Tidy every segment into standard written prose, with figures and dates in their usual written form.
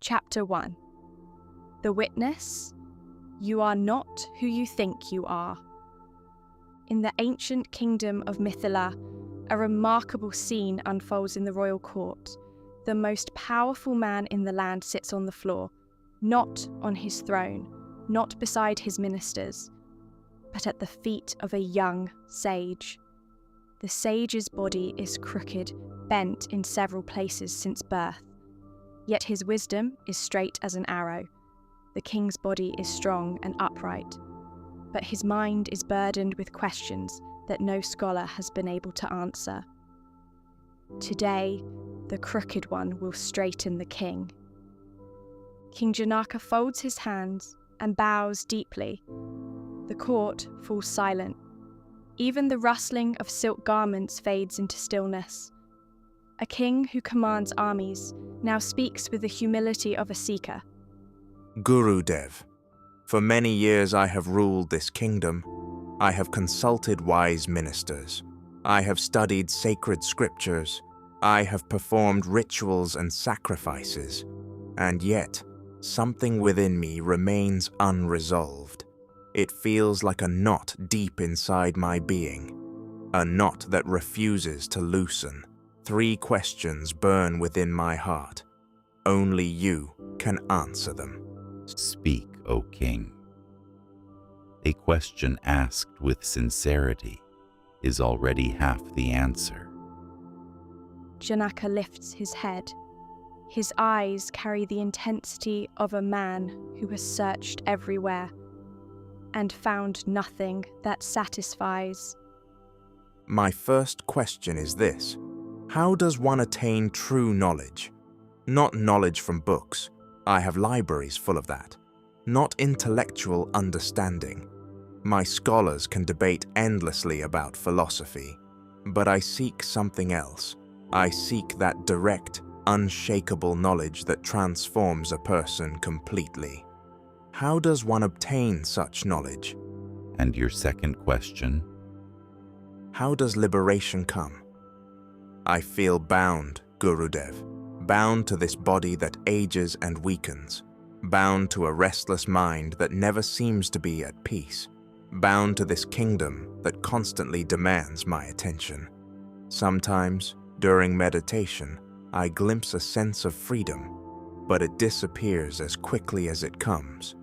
Chapter 1. The Witness. You are not who you think you are. In the ancient kingdom of Mithila, a remarkable scene unfolds in the royal court. The most powerful man in the land sits on the floor, not on his throne, not beside his ministers, but at the feet of a young sage. The sage's body is crooked, bent in several places since birth. Yet his wisdom is straight as an arrow. The king's body is strong and upright, but his mind is burdened with questions that no scholar has been able to answer. Today, the crooked one will straighten the king. King Janaka folds his hands and bows deeply. The court falls silent. Even the rustling of silk garments fades into stillness. A king who commands armies now speaks with the humility of a seeker. Gurudev, for many years I have ruled this kingdom. I have consulted wise ministers. I have studied sacred scriptures. I have performed rituals and sacrifices. And yet, something within me remains unresolved. It feels like a knot deep inside my being, a knot that refuses to loosen. 3 questions burn within my heart. Only you can answer them. Speak, O king. A question asked with sincerity is already half the answer. Janaka lifts his head. His eyes carry the intensity of a man who has searched everywhere and found nothing that satisfies. My first question is this: how does one attain true knowledge? Not knowledge from books. I have libraries full of that. Not intellectual understanding. My scholars can debate endlessly about philosophy, but I seek something else. I seek that direct, unshakable knowledge that transforms a person completely. How does one obtain such knowledge? And your second question? How does liberation come? I feel bound, Gurudev, bound to this body that ages and weakens, bound to a restless mind that never seems to be at peace, bound to this kingdom that constantly demands my attention. Sometimes, during meditation, I glimpse a sense of freedom, but it disappears as quickly as it comes.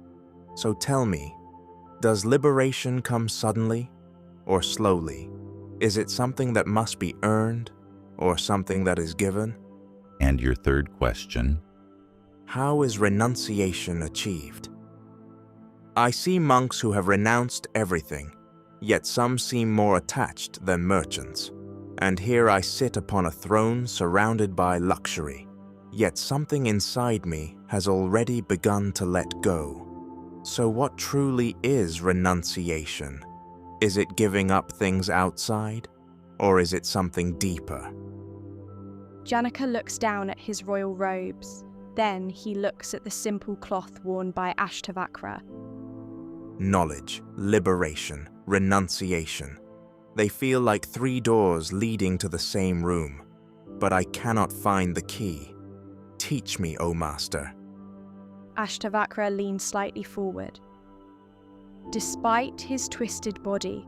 So tell me, does liberation come suddenly or slowly? Is it something that must be earned or something that is given? And your third question? How is renunciation achieved? I see monks who have renounced everything, yet some seem more attached than merchants. And here I sit upon a throne surrounded by luxury, yet something inside me has already begun to let go. So what truly is renunciation? Is it giving up things outside, or is it something deeper? Janaka looks down at his royal robes. Then he looks at the simple cloth worn by Ashtavakra. Knowledge, liberation, renunciation. They feel like 3 doors leading to the same room, but I cannot find the key. Teach me, O Master. Ashtavakra leans slightly forward. Despite his twisted body,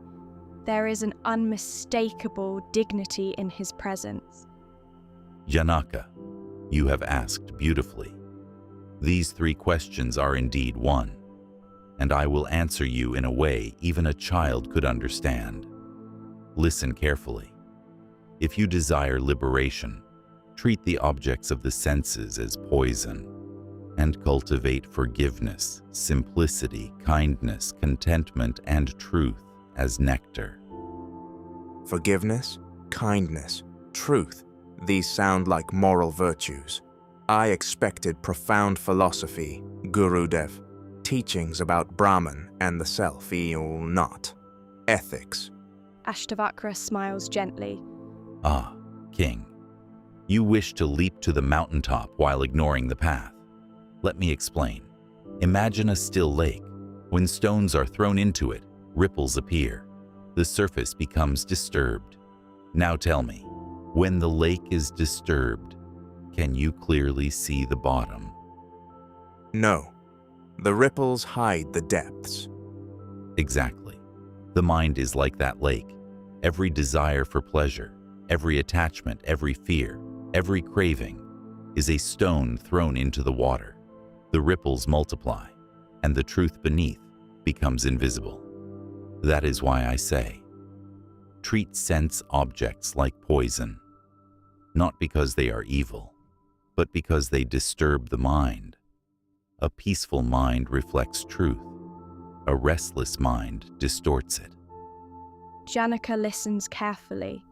there is an unmistakable dignity in his presence. Janaka, you have asked beautifully. These 3 questions are indeed one, and I will answer you in a way even a child could understand. Listen carefully. If you desire liberation, treat the objects of the senses as poison, and cultivate forgiveness, simplicity, kindness, contentment, and truth as nectar. Forgiveness, kindness, truth. These sound like moral virtues. I expected profound philosophy, Gurudev, teachings about Brahman and the self, not ethics. Ashtavakra smiles gently. Ah, king, you wish to leap to the mountaintop while ignoring the path. Let me explain. Imagine a still lake. When stones are thrown into it, ripples appear. The surface becomes disturbed. Now tell me, when the lake is disturbed, can you clearly see the bottom? No, the ripples hide the depths. Exactly. The mind is like that lake. Every desire for pleasure, every attachment, every fear, every craving is a stone thrown into the water. The ripples multiply, and the truth beneath becomes invisible. That is why I say, treat sense objects like poison, not because they are evil, but because they disturb the mind. A peaceful mind reflects truth. A restless mind distorts it. Janaka listens carefully.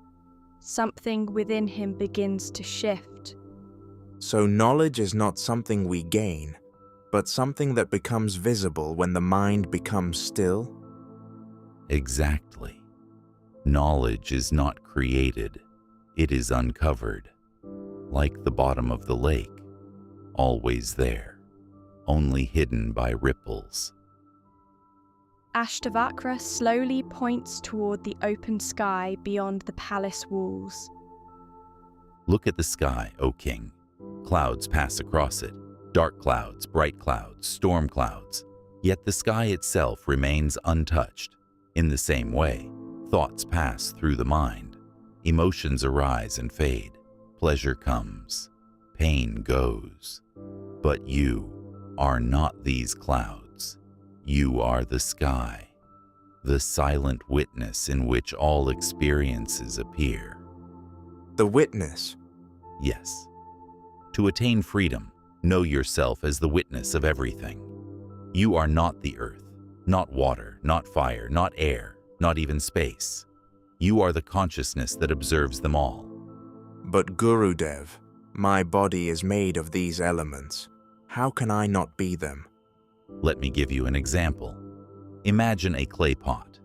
Something within him begins to shift. So knowledge is not something we gain, but something that becomes visible when the mind becomes still? Exactly. Knowledge is not created, it is uncovered. Like the bottom of the lake, always there, only hidden by ripples. Ashtavakra slowly points toward the open sky beyond the palace walls. Look at the sky, O king. Clouds pass across it. Dark clouds, bright clouds, storm clouds. Yet the sky itself remains untouched. In the same way, thoughts pass through the mind. Emotions arise and fade. Pleasure comes. Pain goes. But you are not these clouds. You are the sky, the silent witness in which all experiences appear. The witness. Yes. To attain freedom, know yourself as the witness of everything. You are not the earth, not water, not fire, not air, not even space. You are the consciousness that observes them all. But Gurudev, my body is made of these elements. How can I not be them? Let me give you an example. Imagine a clay pot.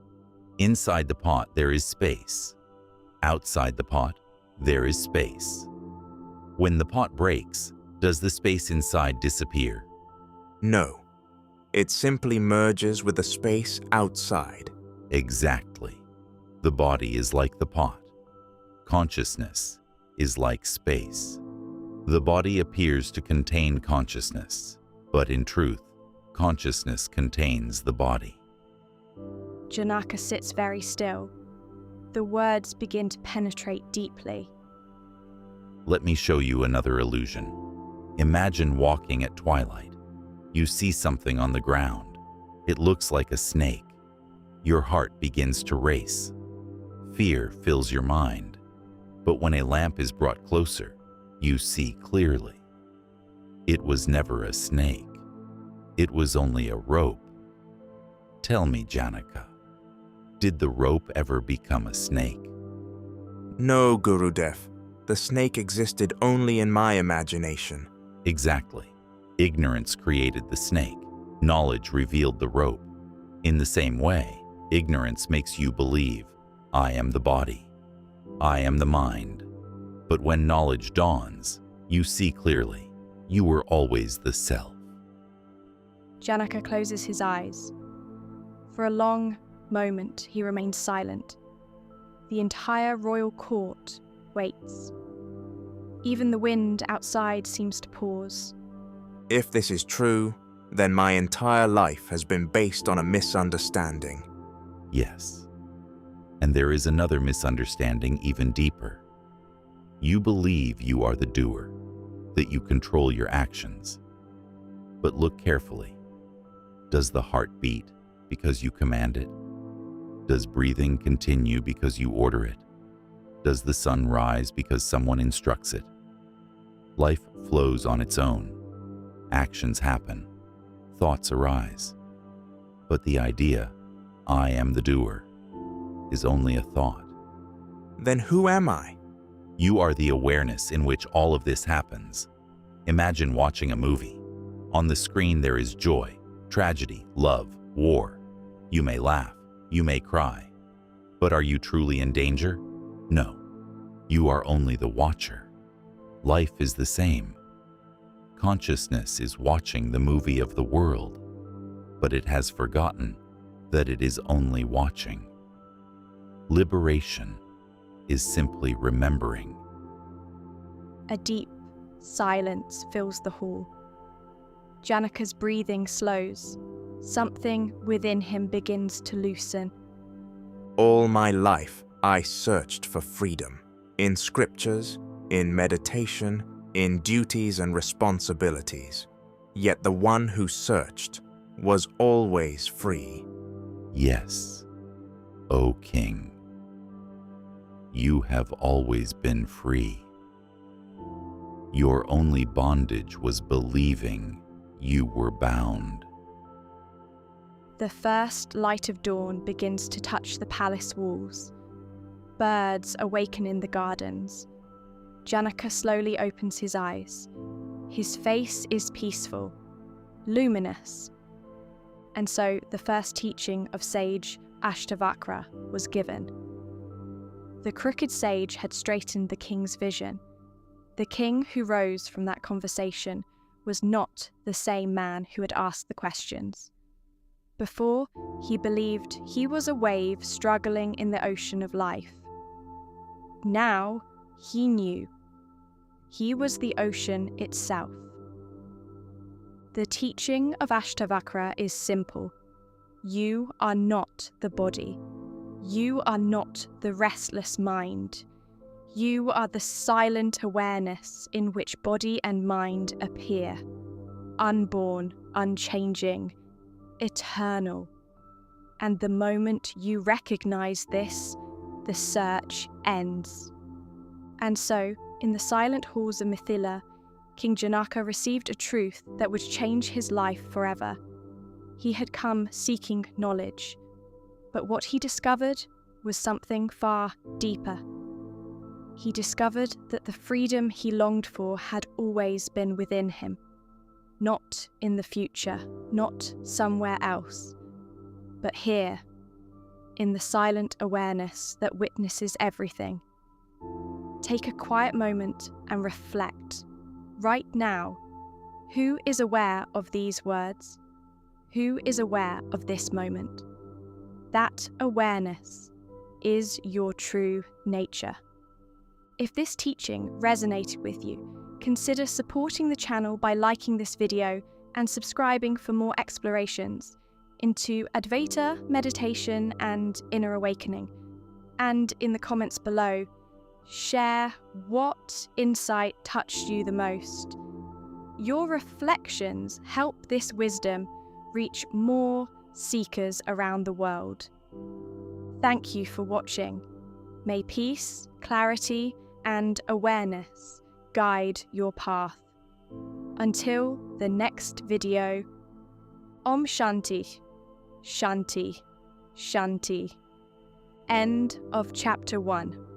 Inside the pot there is space. Outside the pot there is space. When the pot breaks, does the space inside disappear? No. It simply merges with the space outside. Exactly. The body is like the pot. Consciousness is like space. The body appears to contain consciousness, but in truth, consciousness contains the body. Janaka sits very still. The words begin to penetrate deeply. Let me show you another illusion. Imagine walking at twilight. You see something on the ground. It looks like a snake. Your heart begins to race. Fear fills your mind. But when a lamp is brought closer, you see clearly. It was never a snake. It was only a rope. Tell me, Janaka, did the rope ever become a snake? No, Gurudev. The snake existed only in my imagination. Exactly. Ignorance created the snake. Knowledge revealed the rope. In the same way, ignorance makes you believe, I am the body. I am the mind. But when knowledge dawns, you see clearly, you were always the self. Janaka closes his eyes. For a long moment, he remains silent. The entire royal court waits. Even the wind outside seems to pause. If this is true, then my entire life has been based on a misunderstanding. Yes. And there is another misunderstanding even deeper. You believe you are the doer, that you control your actions. But look carefully. Does the heart beat because you command it? Does breathing continue because you order it? Does the sun rise because someone instructs it? Life flows on its own. Actions happen. Thoughts arise. But the idea, I am the doer, is only a thought. Then who am I? You are the awareness in which all of this happens. Imagine watching a movie. On the screen there is joy, tragedy, love, war. You may laugh, you may cry. But are you truly in danger? No. You are only the watcher. Life is the same. Consciousness is watching the movie of the world, but it has forgotten that it is only watching. Liberation is simply remembering. A deep silence fills the hall. Janaka's breathing slows. Something within him begins to loosen. All my life, I searched for freedom. In scriptures, in meditation, in duties and responsibilities. Yet the one who searched was always free. Yes, O King. You have always been free. Your only bondage was believing you were bound. The first light of dawn begins to touch the palace walls. Birds awaken in the gardens. Janaka slowly opens his eyes. His face is peaceful, luminous. And so the first teaching of sage Ashtavakra was given. The crooked sage had straightened the king's vision. The king who rose from that conversation was not the same man who had asked the questions. Before, he believed he was a wave struggling in the ocean of life. Now, he knew. He was the ocean itself. The teaching of Ashtavakra is simple. You are not the body. You are not the restless mind. You are the silent awareness in which body and mind appear. Unborn, unchanging, eternal. And the moment you recognize this, the search ends. And so, in the silent halls of Mithila, King Janaka received a truth that would change his life forever. He had come seeking knowledge, but what he discovered was something far deeper. He discovered that the freedom he longed for had always been within him, not in the future, not somewhere else, but here, in the silent awareness that witnesses everything. Take a quiet moment and reflect. Right now, who is aware of these words? Who is aware of this moment? That awareness is your true nature. If this teaching resonated with you, consider supporting the channel by liking this video and subscribing for more explorations into Advaita, meditation, and inner awakening. And in the comments below, share what insight touched you the most. Your reflections help this wisdom reach more seekers around the world. Thank you for watching. May peace, clarity, and awareness guide your path. Until the next video, Om Shanti, Shanti, Shanti. End of Chapter 1.